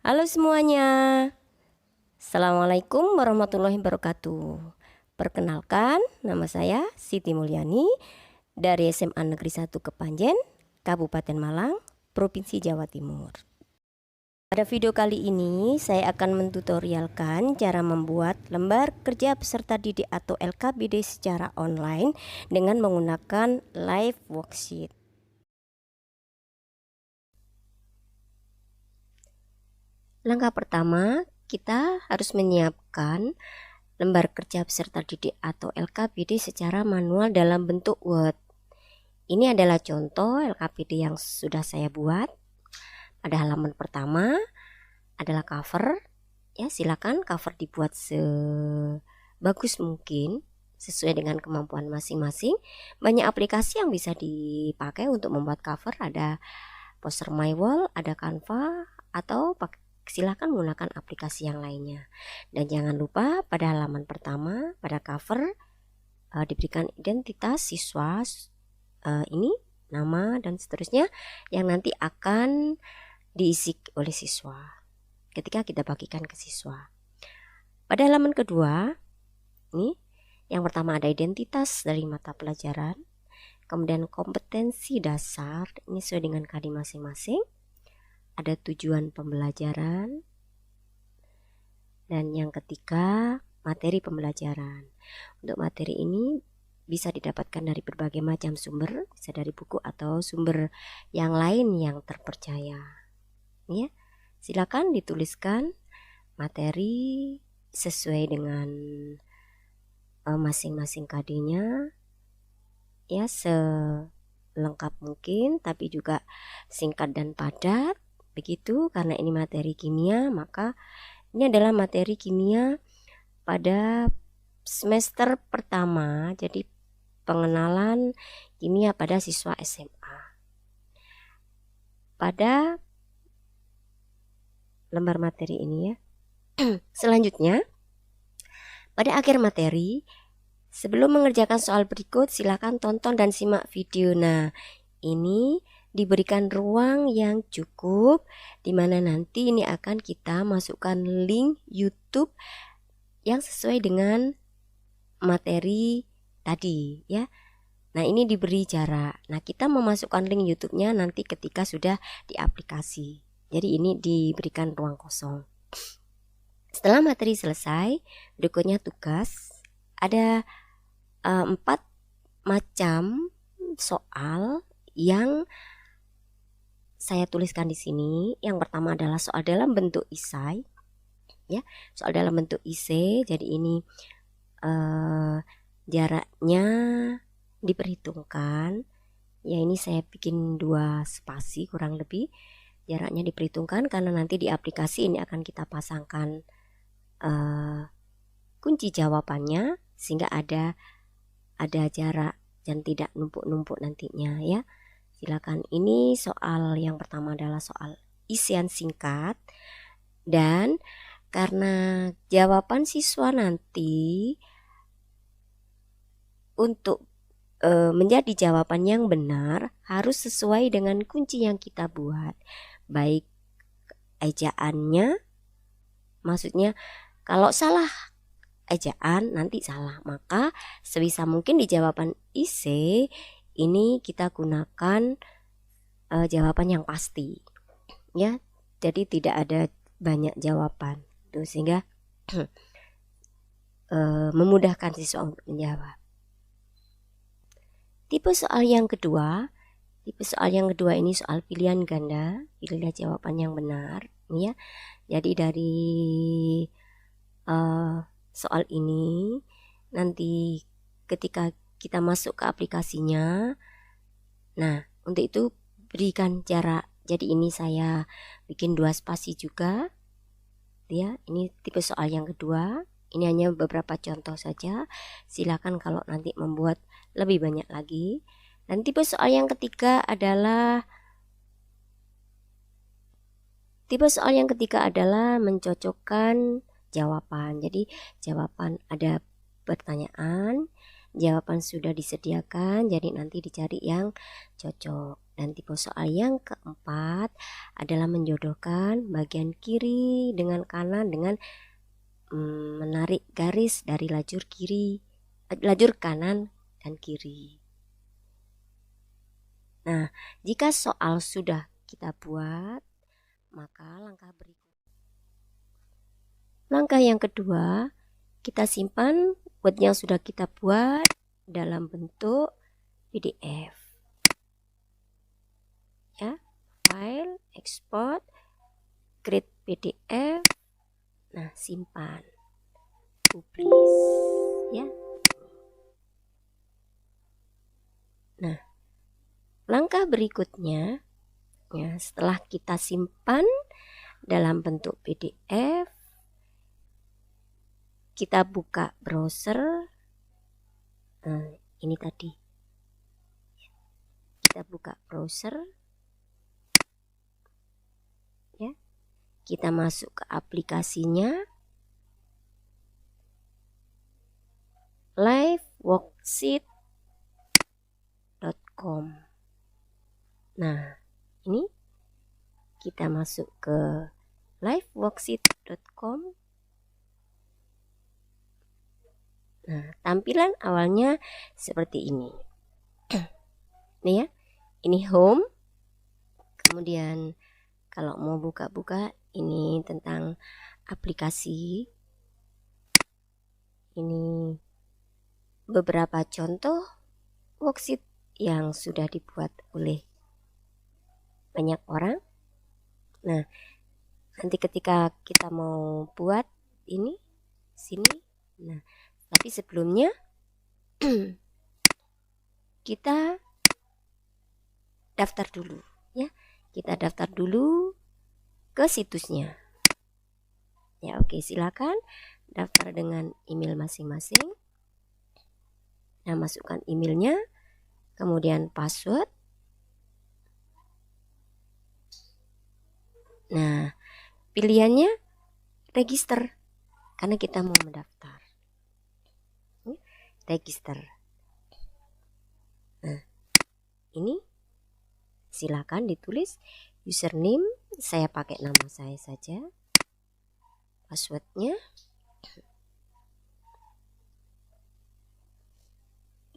Halo semuanya, Assalamualaikum warahmatullahi wabarakatuh. Perkenalkan, nama saya Siti Mulyani dari SMA Negeri 1 Kepanjen, Kabupaten Malang, Provinsi Jawa Timur. Pada video kali ini saya akan mentutorialkan cara membuat lembar kerja peserta didik atau LKPD secara online dengan menggunakan live worksheet. Langkah pertama, kita harus menyiapkan lembar kerja peserta didik atau LKPD secara manual dalam bentuk Word. Ini adalah contoh LKPD yang sudah saya buat. Pada halaman pertama adalah cover. Ya, silakan cover dibuat sebagus mungkin sesuai dengan kemampuan masing-masing. Banyak aplikasi yang bisa dipakai untuk membuat cover. Ada Poster My Wall, ada Canva, atau silakan menggunakan aplikasi yang lainnya. Dan jangan lupa pada halaman pertama, pada cover diberikan identitas siswa, ini nama dan seterusnya yang nanti akan diisi oleh siswa ketika kita bagikan ke siswa. Pada halaman kedua, ini yang pertama ada identitas dari mata pelajaran, kemudian kompetensi dasar, ini sesuai dengan KD masing-masing. Ada tujuan pembelajaran, dan yang ketiga materi pembelajaran. Untuk materi ini bisa didapatkan dari berbagai macam sumber, bisa dari buku atau sumber yang lain yang terpercaya. Ya, silakan dituliskan materi sesuai dengan masing-masing KD-nya, ya selengkap mungkin, tapi juga singkat dan padat. Begitu, karena ini materi kimia, maka ini adalah materi kimia pada semester pertama, jadi pengenalan kimia pada siswa SMA. Pada lembar materi ini ya. Selanjutnya, pada akhir materi, sebelum mengerjakan soal berikut, silakan tonton dan simak video. Nah, ini diberikan ruang yang cukup, di mana nanti ini akan kita masukkan link YouTube yang sesuai dengan materi tadi ya. Nah, ini diberi jarak. Nah, kita memasukkan link YouTube-nya nanti ketika sudah di aplikasi. Jadi ini diberikan ruang kosong. Setelah materi selesai, berikutnya tugas. Ada 4 macam soal yang saya tuliskan di sini. Yang pertama adalah soal dalam bentuk esai, ya, soal dalam bentuk esai. Jadi ini jaraknya diperhitungkan. Ya, ini saya bikin 2 spasi kurang lebih. Jaraknya diperhitungkan karena nanti di aplikasi ini akan kita pasangkan kunci jawabannya sehingga ada jarak dan tidak numpuk-numpuk nantinya ya. Silakan, ini soal yang pertama adalah soal isian singkat, dan karena jawaban siswa nanti untuk menjadi jawaban yang benar harus sesuai dengan kunci yang kita buat, baik ejaannya, maksudnya kalau salah ejaan nanti salah, maka sebisa mungkin di jawaban IC ini kita gunakan jawaban yang pasti ya, jadi tidak ada banyak jawaban tuh, sehingga memudahkan siswa untuk menjawab. Tipe soal yang kedua ini soal pilihan ganda, pilihlah jawaban yang benar ya. Jadi dari soal ini nanti ketika kita masuk ke aplikasinya, nah untuk itu berikan jarak. Jadi ini saya bikin 2 spasi juga ya. Ini tipe soal yang kedua. Ini hanya beberapa contoh saja. Silakan kalau nanti membuat lebih banyak lagi. Dan tipe soal yang ketiga adalah mencocokkan jawaban. Jadi jawaban, ada pertanyaan, jawaban sudah disediakan, jadi nanti dicari yang cocok. Dan tipe soal yang keempat adalah menjodohkan bagian kiri dengan kanan dengan menarik garis dari lajur kanan dan kiri. Nah, jika soal sudah kita buat, maka langkah yang kedua, kita simpan word yang sudah kita buat dalam bentuk PDF. Ya, file, export, create PDF. Nah, simpan, publish, ya. Nah, langkah berikutnya, ya, setelah kita simpan dalam bentuk PDF, kita buka browser. Nah, ini tadi. Kita buka browser. Ya. Kita masuk ke aplikasinya. liveworksheet.com. Nah, ini kita masuk ke liveworksheet.com. Nah, tampilan awalnya seperti ini. Nih ya, ini home. Kemudian kalau mau buka-buka, ini tentang aplikasi. Ini beberapa contoh worksheet yang sudah dibuat oleh banyak orang. Nah, nanti ketika kita mau buat ini sini. Nah, tapi sebelumnya kita daftar dulu, ya. Kita daftar dulu ke situsnya. Ya, oke, silakan daftar dengan email masing-masing. Nah, masukkan emailnya, kemudian password. Nah, pilihannya register karena kita mau mendaftar. Register. Nah, ini silakan ditulis username, saya pakai nama saya saja. Passwordnya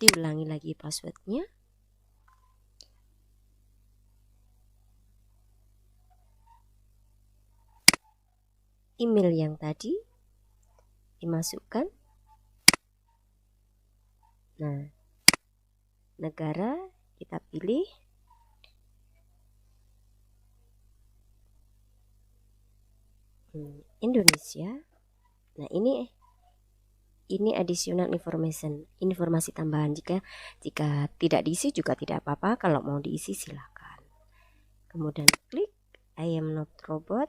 diulangi lagi passwordnya. Email yang tadi dimasukkan. Nah, negara kita pilih. Indonesia. Nah, ini additional information, informasi tambahan. Jika tidak diisi juga tidak apa-apa, kalau mau diisi silakan. Kemudian klik I am not robot,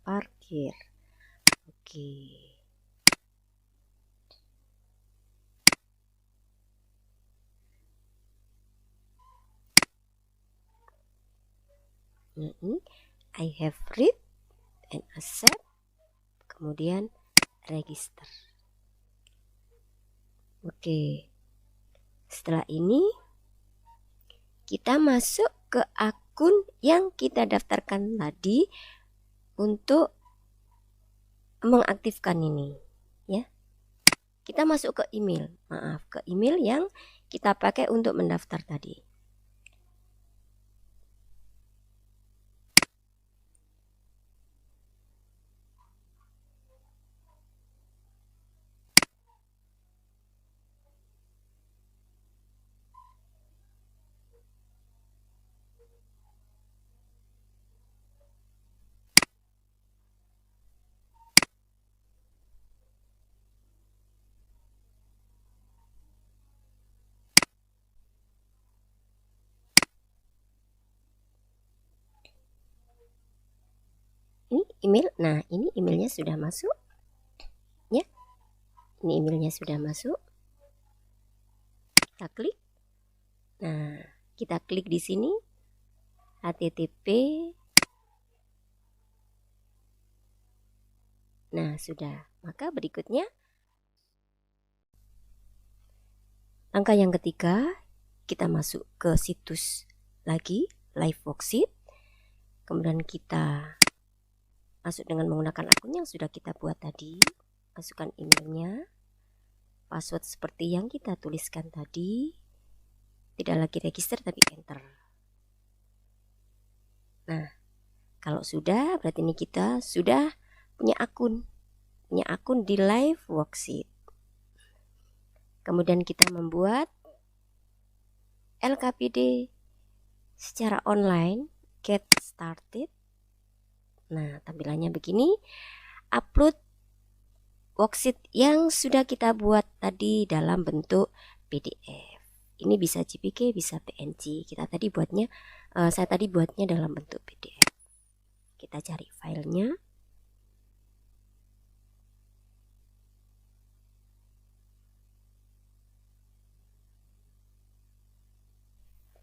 parkir. Oke. Nah, ini I have read and accept, kemudian register. Oke. Setelah ini kita masuk ke akun yang kita daftarkan tadi untuk mengaktifkan ini, ya. Kita masuk ke email, ke email yang kita pakai untuk mendaftar tadi. Ini email. Nah, ini emailnya sudah masuk, ya. Ini emailnya sudah masuk. Kita klik. Nah, kita klik di sini http. Nah, sudah. Maka berikutnya Langkah yang ketiga, kita masuk ke situs lagi, live worksheet. Kemudian kita masuk dengan menggunakan akun yang sudah kita buat tadi. Masukkan emailnya, password seperti yang kita tuliskan tadi. Tidak lagi register tapi enter. Nah, kalau sudah, berarti ini kita sudah punya akun di live worksheet. Kemudian kita membuat LKPD secara online, get started. Nah, tampilannya begini. Upload worksheet yang sudah kita buat tadi dalam bentuk PDF. Ini bisa JPG, bisa PNG. Saya tadi buatnya dalam bentuk PDF. Kita cari filenya.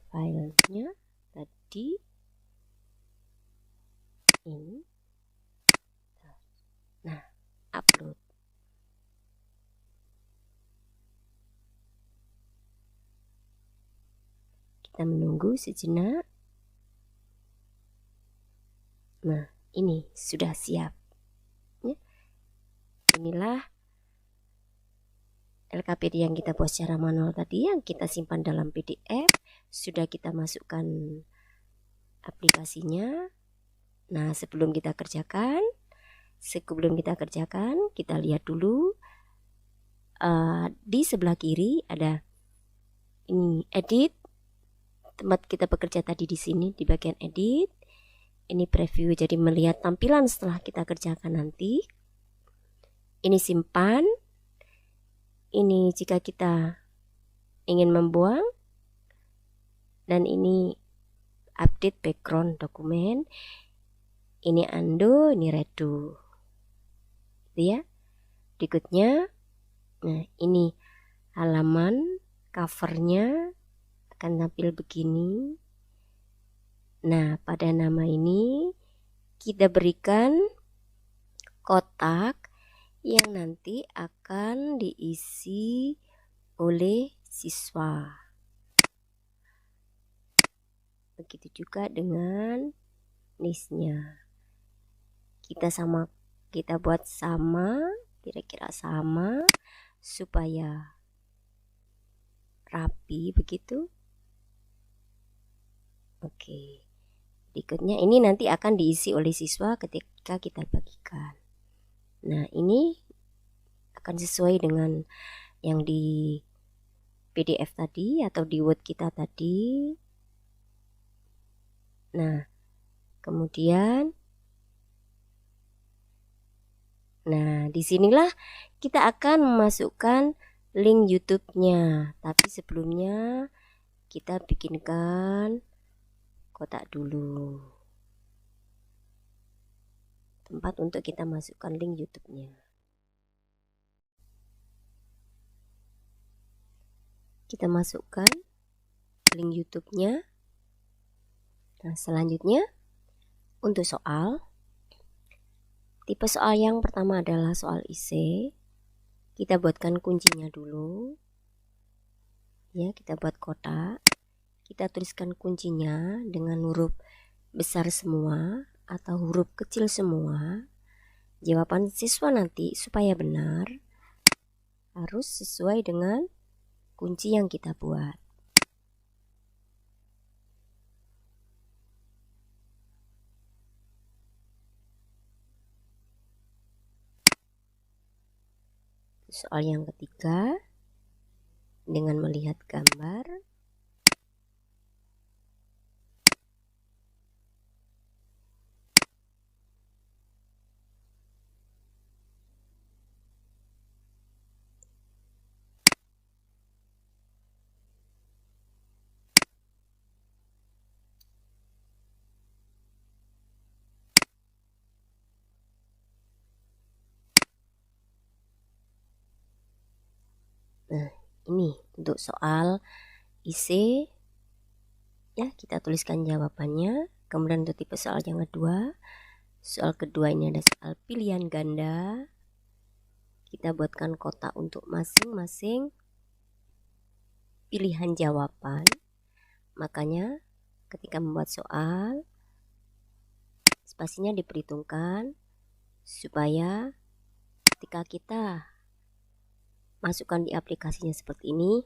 Filenya tadi ini. Nah, upload. Kita menunggu sejenak. Nah, ini sudah siap. Ya. Inilah LKPD yang kita buat secara manual tadi, yang kita simpan dalam PDF. Sudah kita masukkan aplikasinya. Nah, sebelum kita kerjakan, kita lihat dulu di sebelah kiri ada ini edit, tempat kita bekerja tadi di sini di bagian edit. Ini preview, jadi melihat tampilan setelah kita kerjakan nanti. Ini simpan. Ini jika kita ingin membuang. Dan ini update background dokumen. Ini undo, ini redo. Ya. Berikutnya, nah ini halaman covernya akan tampil begini. Nah, pada nama ini kita berikan kotak yang nanti akan diisi oleh siswa. Begitu juga dengan listnya. Kita buat sama, kira-kira sama supaya rapi begitu. Oke. Berikutnya ini nanti akan diisi oleh siswa ketika kita bagikan. Nah, ini akan sesuai dengan yang di PDF tadi atau di Word kita tadi. Nah, kemudian disinilah kita akan memasukkan link YouTube-nya. Tapi sebelumnya kita bikinkan kotak dulu, tempat untuk kita masukkan link YouTube-nya. Kita masukkan link YouTube-nya. Nah, selanjutnya untuk soal, tipe soal yang pertama adalah soal IC. Kita buatkan kuncinya dulu. Ya, kita buat kotak. Kita tuliskan kuncinya dengan huruf besar semua atau huruf kecil semua. Jawaban siswa nanti supaya benar harus sesuai dengan kunci yang kita buat. Soal yang ketiga, dengan melihat gambar, nah ini untuk soal IC, ya kita tuliskan jawabannya. Kemudian untuk tipe soal yang kedua, soal kedua ini ada soal pilihan ganda. Kita buatkan kotak untuk masing-masing pilihan jawaban. Makanya ketika membuat soal, spasinya diperhitungkan supaya ketika kita masukkan di aplikasinya seperti ini,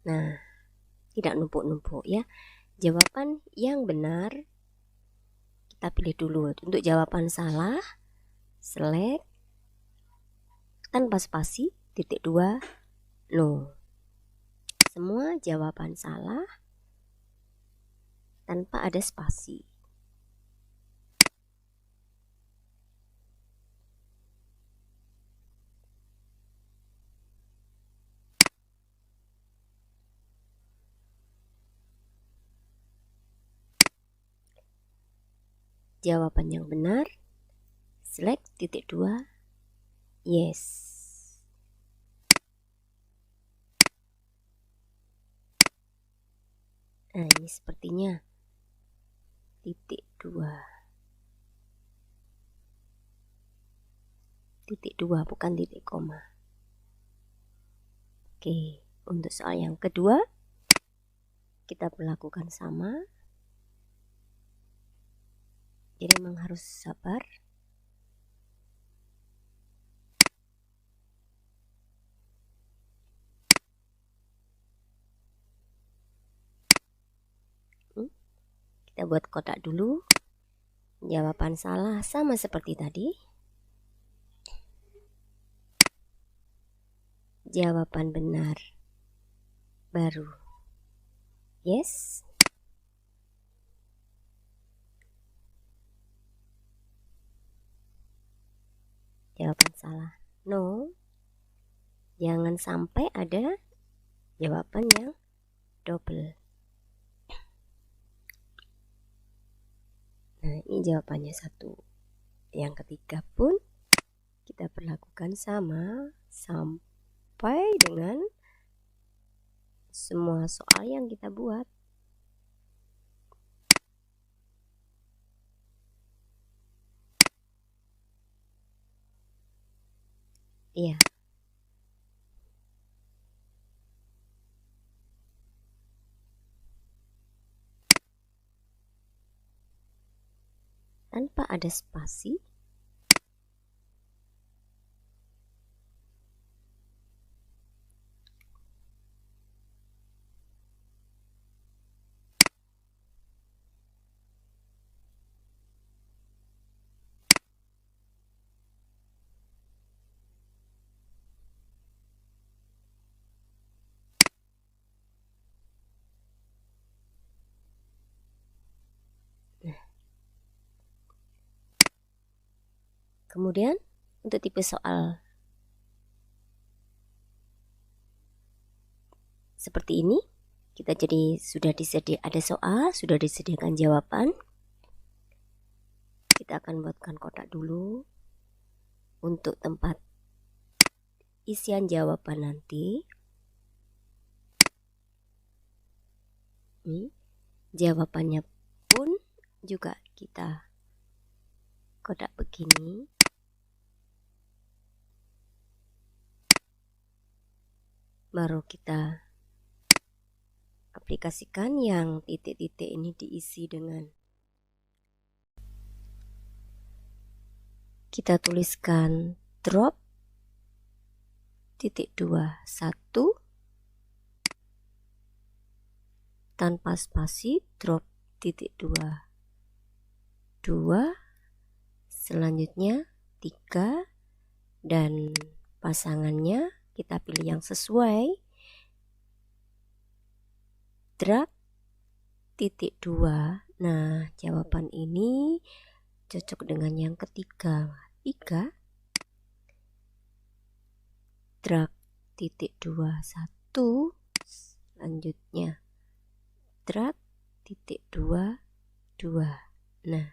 nah, tidak numpuk-numpuk ya. Jawaban yang benar kita pilih dulu. Untuk jawaban salah, select tanpa spasi, titik 2, no. Semua jawaban salah tanpa ada spasi. Jawaban yang benar, select titik 2, yes. Nah, ini sepertinya titik 2. Titik 2 bukan titik koma. Oke, untuk soal yang kedua kita berlakukan sama. Jadi memang harus sabar. Kita buat kotak dulu. Jawaban salah sama seperti tadi. Jawaban benar baru yes. Jawaban salah no. Jangan sampai ada jawaban yang double. Nah, ini jawabannya 1. Yang ketiga pun kita perlakukan sama sampai dengan semua soal yang kita buat. Iya. Tanpa ada spasi. Kemudian untuk tipe soal seperti ini, kita jadi sudah ada soal, sudah disediakan jawaban. Kita akan buatkan kotak dulu untuk tempat isian jawaban nanti. Jawabannya pun juga kita kotak begini. Baru kita aplikasikan yang titik-titik ini diisi dengan kita tuliskan drop titik 2 1 tanpa spasi, drop titik 2 2, selanjutnya 3, dan pasangannya kita pilih yang sesuai. Drag titik 2. Nah, jawaban ini cocok dengan yang ketiga. 3, drag titik 2 1, selanjutnya drag titik 2 2. Nah,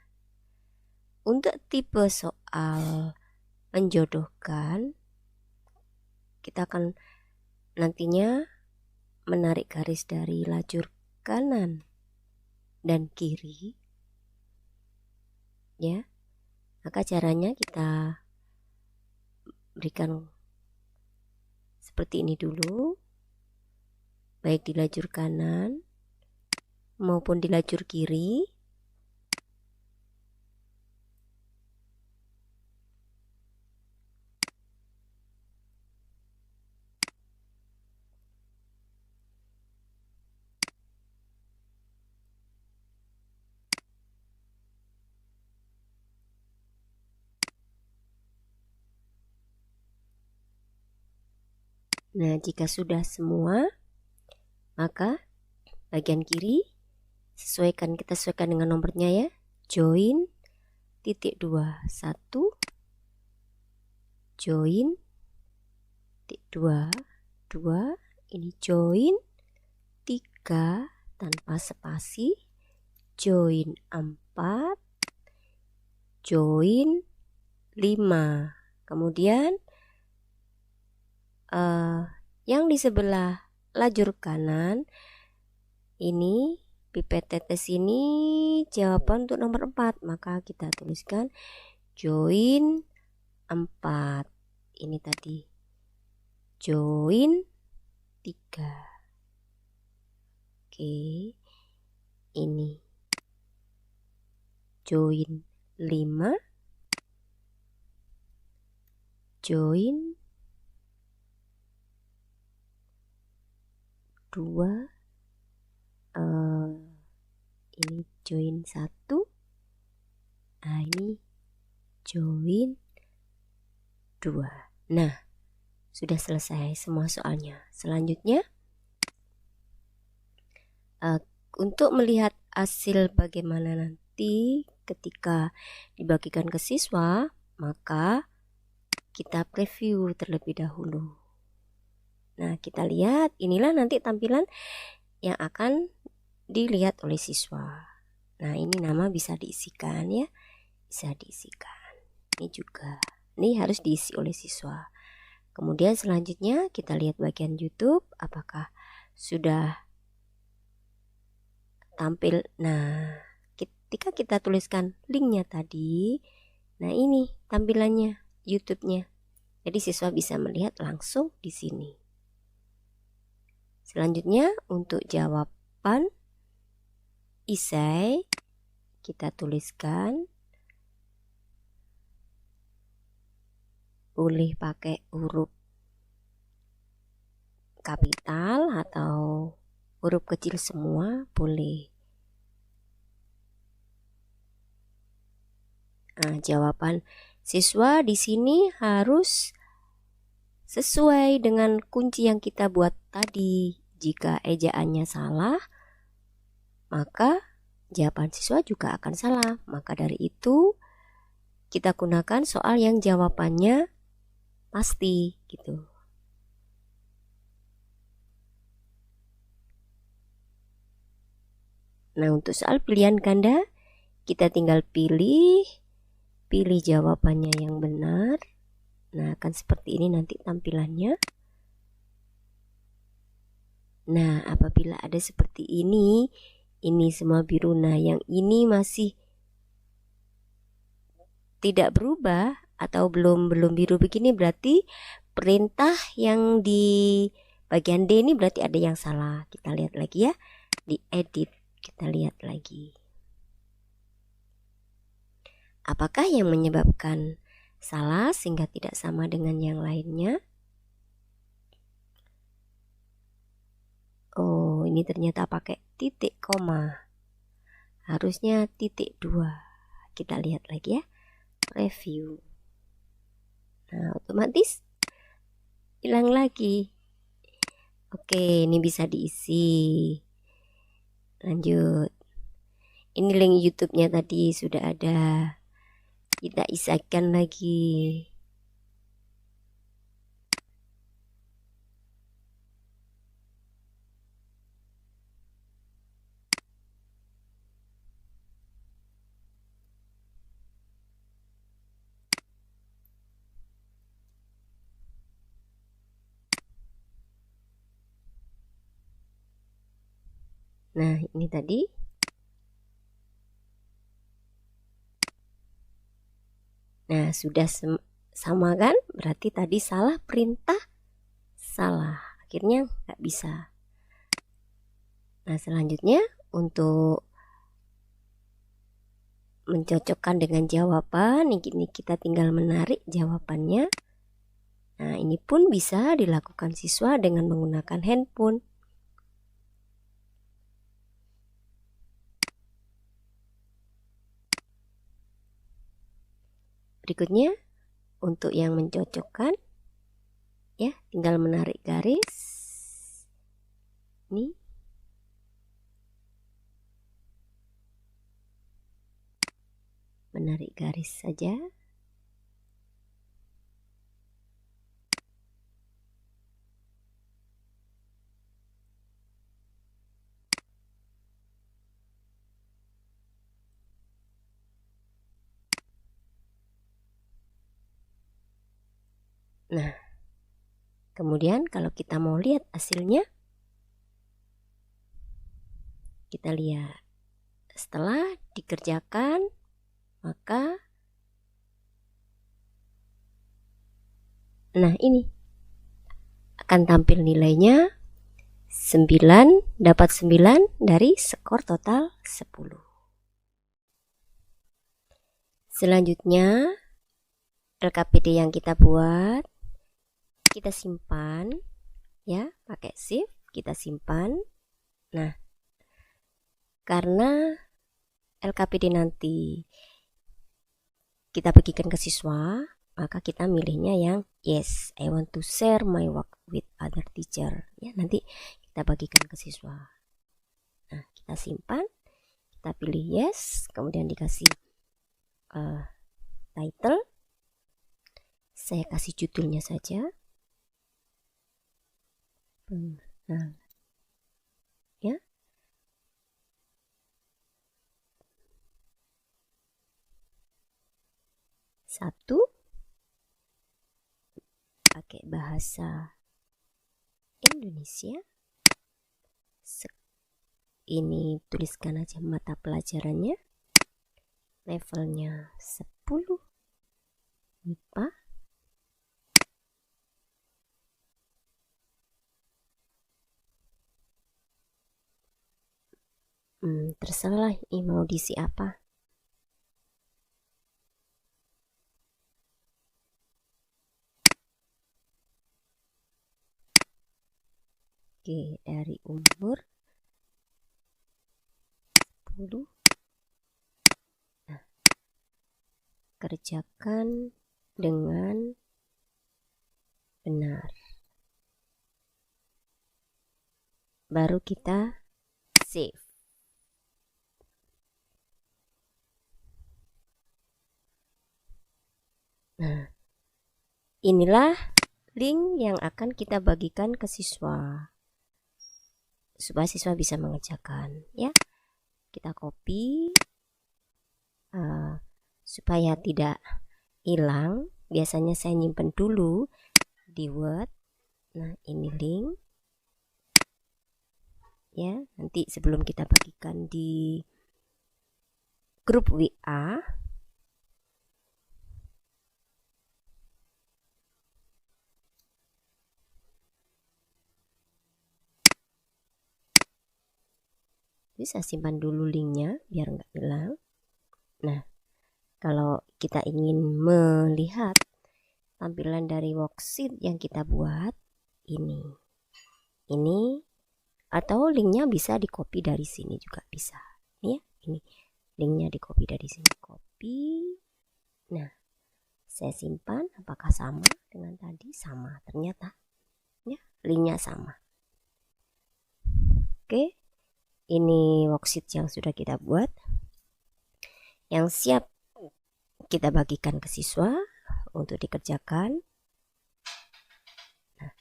untuk tipe soal menjodohkan, kita akan nantinya menarik garis dari lajur kanan dan kiri ya. Maka caranya kita berikan seperti ini dulu. baik di lajur kanan maupun di lajur kiri. Nah, jika sudah semua, maka bagian kiri kita sesuaikan dengan nomornya ya. Join titik 2 1, join titik 2 2, ini join 3 tanpa spasi, join 4, join 5. Kemudian yang di sebelah lajur kanan ini pipet tetes ini jawaban untuk nomor 4, maka kita tuliskan join 4. Ini tadi join 3. Oke, ini join 5, join 2, ini join 1, nah ini join 2. Nah, sudah selesai semua soalnya. Selanjutnya untuk melihat hasil bagaimana nanti ketika dibagikan ke siswa, maka kita preview terlebih dahulu. Nah, kita lihat, inilah nanti tampilan yang akan dilihat oleh siswa. Nah, ini nama bisa diisikan ya, bisa diisikan. Ini juga, ini harus diisi oleh siswa. Kemudian selanjutnya kita lihat bagian YouTube, apakah sudah tampil. Nah, ketika kita tuliskan linknya tadi, nah ini tampilannya YouTube-nya. Jadi siswa bisa melihat langsung di sini. Selanjutnya untuk jawaban esai kita tuliskan, boleh pakai huruf kapital atau huruf kecil semua boleh. Nah, jawaban siswa di sini harus sesuai dengan kunci yang kita buat tadi. Jika ejaannya salah, maka jawaban siswa juga akan salah. Maka dari itu kita gunakan soal yang jawabannya pasti gitu. Nah, untuk soal pilihan ganda, kita tinggal pilih jawabannya yang benar. Nah, akan seperti ini nanti tampilannya. Nah, apabila ada seperti ini semua biru. Nah, yang ini masih tidak berubah atau belum biru begini, berarti perintah yang di bagian D ini berarti ada yang salah. Kita lihat lagi ya, di edit kita lihat lagi. Apakah yang menyebabkan salah sehingga tidak sama dengan yang lainnya? Oh, ini ternyata pakai titik koma. Harusnya titik 2. Kita lihat lagi ya. Review. Nah, otomatis hilang lagi. Oke, ini bisa diisi. Lanjut. Ini link YouTube-nya tadi sudah ada. Kita isikan lagi. Nah, ini tadi. Nah, sudah sama kan? Berarti tadi salah perintah, salah. Akhirnya nggak bisa. Nah, selanjutnya untuk mencocokkan dengan jawaban, ini kita tinggal menarik jawabannya. Nah, ini pun bisa dilakukan siswa dengan menggunakan handphone. Berikutnya, untuk yang mencocokkan, ya, tinggal menarik garis. Nih. Menarik garis saja. Nah, kemudian kalau kita mau lihat hasilnya, kita lihat setelah dikerjakan, maka nah ini akan tampil nilainya 9, dapat 9 dari skor total 10. Selanjutnya LKPD yang kita buat, kita simpan ya, pakai shift, kita simpan. Nah, karena LKPD nanti kita bagikan ke siswa, maka kita milihnya yang yes, I want to share my work with other teacher. Ya, nanti kita bagikan ke siswa. Nah, kita simpan, kita pilih yes, kemudian dikasih title. Saya kasih judulnya saja. Nah, ya. Satu, pakai bahasa Indonesia. Ini tuliskan aja mata pelajarannya. Levelnya 10 IPA. Terserah ini mau diisi apa. Oke, dari umur 10. Nah, kerjakan dengan benar. Baru kita save. Nah, inilah link yang akan kita bagikan ke siswa supaya siswa bisa mengerjakan ya. Kita copy supaya tidak hilang. Biasanya saya nyimpen dulu di Word. Nah, ini link ya, nanti sebelum kita bagikan di grup WA. Bisa simpan dulu linknya biar nggak hilang. Nah, kalau kita ingin melihat tampilan dari worksheet yang kita buat, ini atau linknya bisa di copy dari sini juga bisa ya. Ini linknya di copy dari sini, copy. Nah, saya simpan. Apakah sama dengan tadi? Sama, ternyata ya, linknya sama. Oke, ini worksheet yang sudah kita buat, yang siap kita bagikan ke siswa untuk dikerjakan. Nah,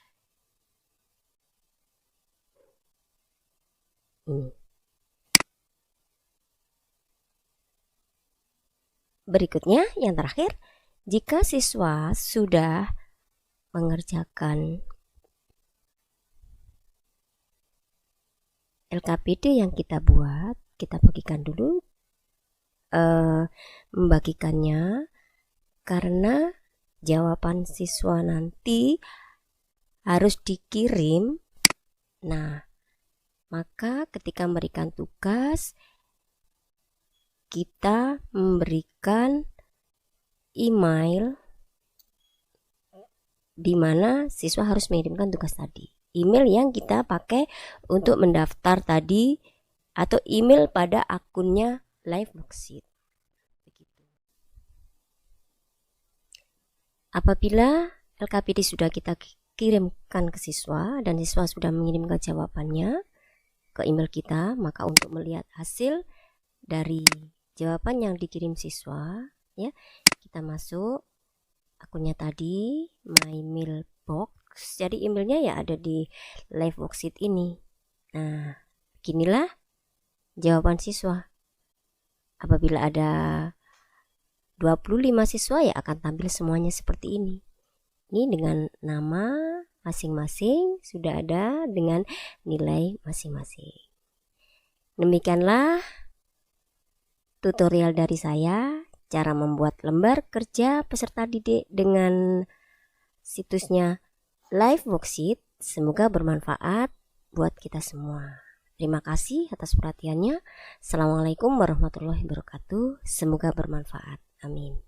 ini. Berikutnya, yang terakhir, jika siswa sudah mengerjakan LKPD yang kita buat, kita bagikan dulu membagikannya, karena jawaban siswa nanti harus dikirim. Nah, Maka ketika memberikan tugas, kita memberikan email di mana siswa harus mengirimkan tugas tadi. Email yang kita pakai untuk mendaftar tadi atau email pada akunnya Live Worksheet. Begitu. Apabila LKPD sudah kita kirimkan ke siswa dan siswa sudah mengirimkan jawabannya ke email kita, maka untuk melihat hasil dari jawaban yang dikirim siswa, ya, kita masuk akunnya tadi, my mailbox. Jadi emailnya ya ada di Live Worksheet ini. Nah, beginilah jawaban siswa. Apabila ada 25 siswa ya akan tampil semuanya seperti ini. Ini dengan nama masing-masing sudah ada dengan nilai masing-masing. Demikianlah tutorial dari saya, cara membuat lembar kerja peserta didik dengan situsnya Live Worksheet. Semoga bermanfaat buat kita semua. Terima kasih atas perhatiannya. Assalamualaikum warahmatullahi wabarakatuh. Semoga bermanfaat. Amin.